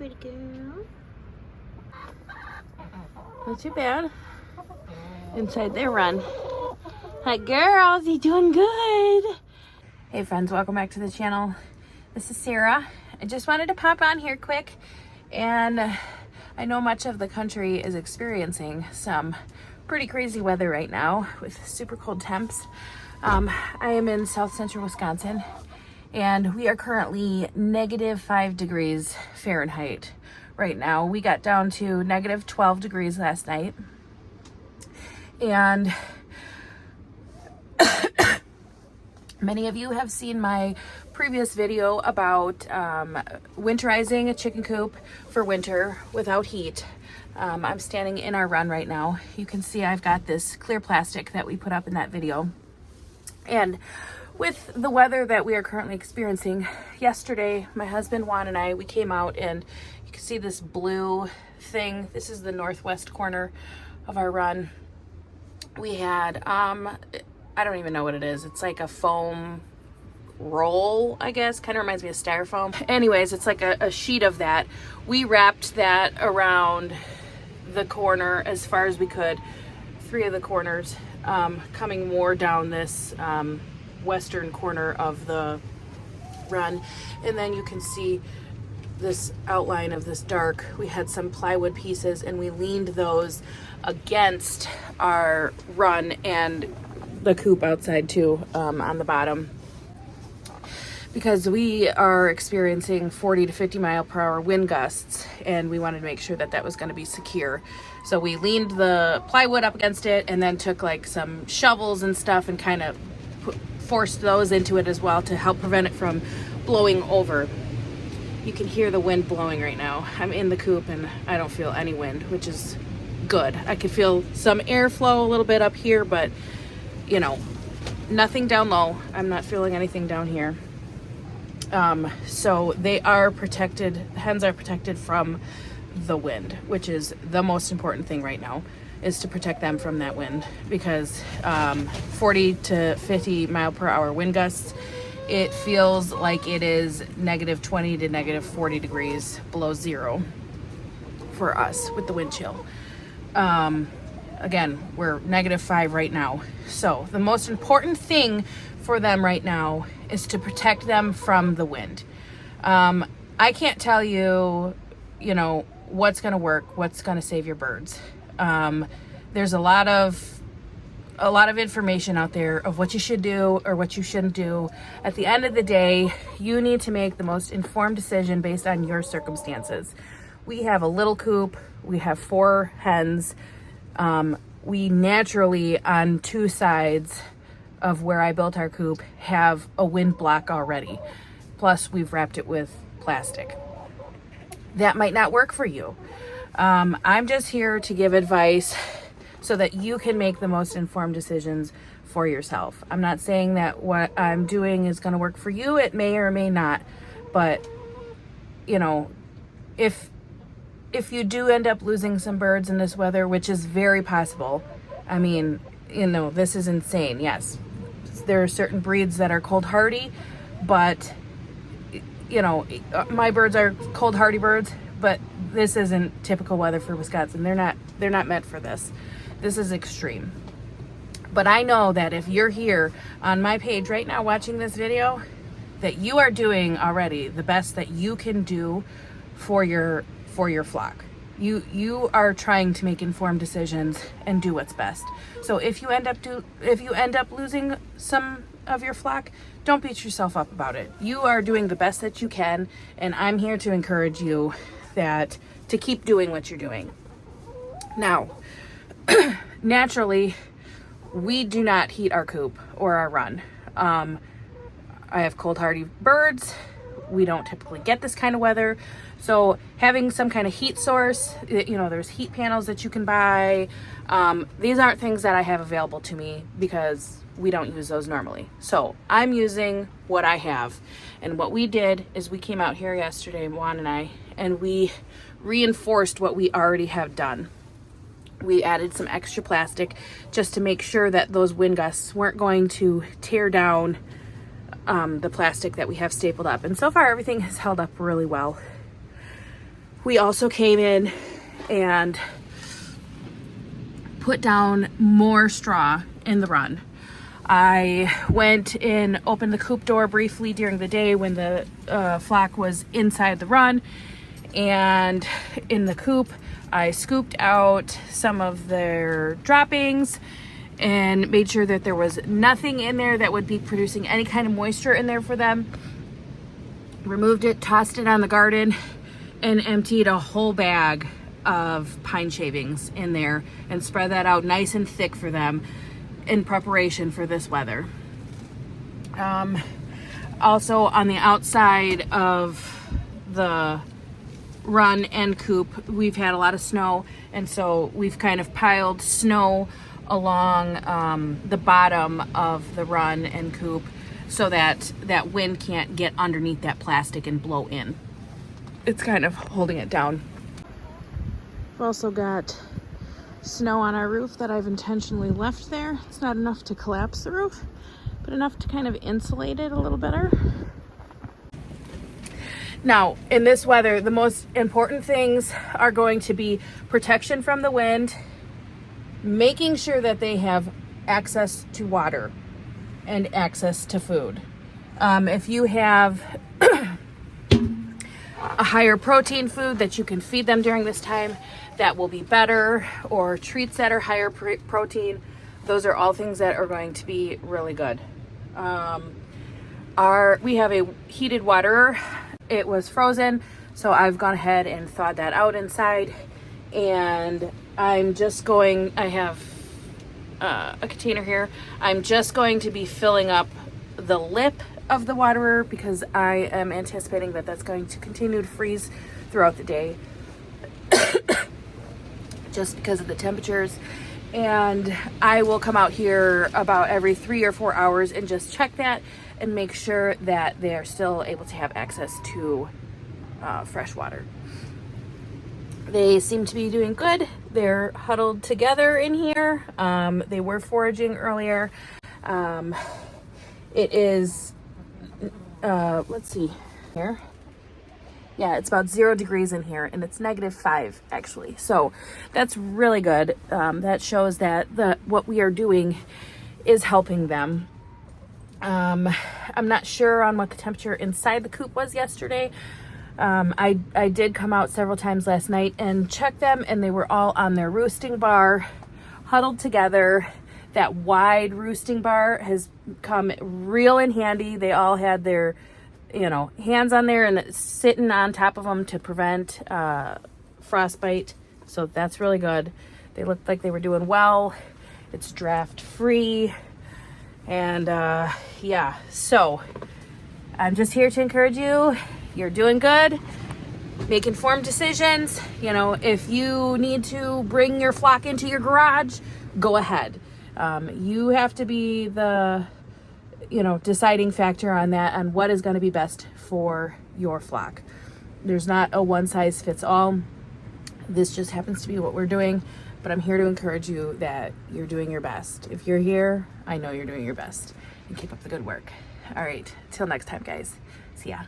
pretty girl. Not too bad. Inside their run. Hi girls, you doing good? Hey friends, welcome back to the channel. This is Sarah. I just wanted to pop on here quick, and I know much of the country is experiencing some pretty crazy weather right now with super cold temps. I am in south central Wisconsin, and we are currently -5 degrees Fahrenheit right now. We got down to -12 degrees last night, and many of you have seen my previous video about winterizing a chicken coop for winter without heat. I'm standing in our run right now. You can see I've got this clear plastic that we put up in that video. And with the weather that we are currently experiencing, yesterday my husband Juan and I, we came out, and you can see this blue thing. This is the northwest corner of our run. We had I don't even know what it is. It's like a foam roll, I guess. Kind of reminds me of styrofoam. Anyways, it's like a sheet of that. We wrapped that around the corner as far as we could. 3 of the corners, coming more down this western corner of the run. And then you can see this outline of this dark. We had some plywood pieces, and we leaned those against our run and the coop outside too, on the bottom, because we are experiencing 40 to 50 mile per hour wind gusts, and we wanted to make sure that that was going to be secure. So we leaned the plywood up against it, and then took like some shovels and stuff and kind of forced those into it as well to help prevent it from blowing over. You can hear the wind blowing right now. I'm in the coop and I don't feel any wind, which is good. I could feel some airflow a little bit up here, but you know, nothing down low. I'm not feeling anything down here. So they are protected, hens are protected from the wind, which is the most important thing right now, is to protect them from that wind, because 40 to 50 mile per hour wind gusts, it feels like it is -20 to -40 degrees below zero for us with the wind chill. Again, we're -5 right now. So the most important thing for them right now is to protect them from the wind. I can't tell you, you know, what's going to work, what's going to save your birds. There's a lot of information out there of what you should do or what you shouldn't do. At the end of the day, you need to make the most informed decision based on your circumstances. We have a little coop. We have 4 hens. We naturally, on 2 sides of where I built our coop, have a wind block already. Plus, we've wrapped it with plastic. That might not work for you. I'm just here to give advice so that you can make the most informed decisions for yourself. I'm not saying that what I'm doing is going to work for you. It may or may not. But, you know, if you do end up losing some birds in this weather, which is very possible, I mean, you know, this is insane. Yes, there are certain breeds that are cold hardy, but, you know, my birds are cold hardy birds, but this isn't typical weather for Wisconsin. They're not meant for this. This is extreme. But I know that if you're here on my page right now watching this video, that you are doing already the best that you can do for your flock. You are trying to make informed decisions and do what's best. So if you end up losing some of your flock, don't beat yourself up about it. You are doing the best that you can, and I'm here to encourage you to keep doing what you're doing. Now, naturally, we do not heat our coop or our run. I have cold hardy birds. We don't typically get this kind of weather. So having some kind of heat source, you know, there's heat panels that you can buy. These aren't things that I have available to me because we don't use those normally. So I'm using what I have. And what we did is we came out here yesterday, Juan and I, and we reinforced what we already have done. We added some extra plastic just to make sure that those wind gusts weren't going to tear down the plastic that we have stapled up. And so far everything has held up really well. We also came in and put down more straw in the run. I went and opened the coop door briefly during the day when the flock was inside the run, and in the coop I scooped out some of their droppings and made sure that there was nothing in there that would be producing any kind of moisture in there for them. Removed it, tossed it on the garden, and emptied a whole bag of pine shavings in there and spread that out nice and thick for them in preparation for this weather. Also on the outside of the run and coop, we've had a lot of snow, and so we've kind of piled snow along the bottom of the run and coop so that that wind can't get underneath that plastic and blow in. It's kind of holding it down. We've also got snow on our roof that I've intentionally left there. It's not enough to collapse the roof, but enough to kind of insulate it a little better. Now, in this weather, the most important things are going to be protection from the wind, making sure that they have access to water and access to food. If you have a higher protein food that you can feed them during this time, that will be better, or treats that are higher protein, those are all things that are going to be really good. We have a heated waterer. It was frozen, so I've gone ahead and thawed that out inside, and I have a container here. I'm just going to be filling up the lip of the waterer because I am anticipating that that's going to continue to freeze throughout the day just because of the temperatures. And I will come out here about every 3 or 4 hours and just check that and make sure that they are still able to have access to fresh water. They seem to be doing good. They're huddled together in here. They were foraging earlier. It is, let's see here. Yeah, it's about 0 degrees in here, and it's -5 actually. So that's really good. That shows that what we are doing is helping them. I'm not sure on what the temperature inside the coop was yesterday. I did come out several times last night and check them, and they were all on their roosting bar, huddled together. That wide roosting bar has come real in handy. They all had their, hands on there and sitting on top of them to prevent frostbite. So that's really good. They looked like they were doing well. It's draft free. And yeah, so I'm just here to encourage you. You're doing good. Make informed decisions. If you need to bring your flock into your garage, go ahead. You have to be the, deciding factor on that, on what is going to be best for your flock. There's not a one size fits all. This just happens to be what we're doing, but I'm here to encourage you that you're doing your best. If you're here, I know you're doing your best, and keep up the good work. All right, till next time, guys. See ya.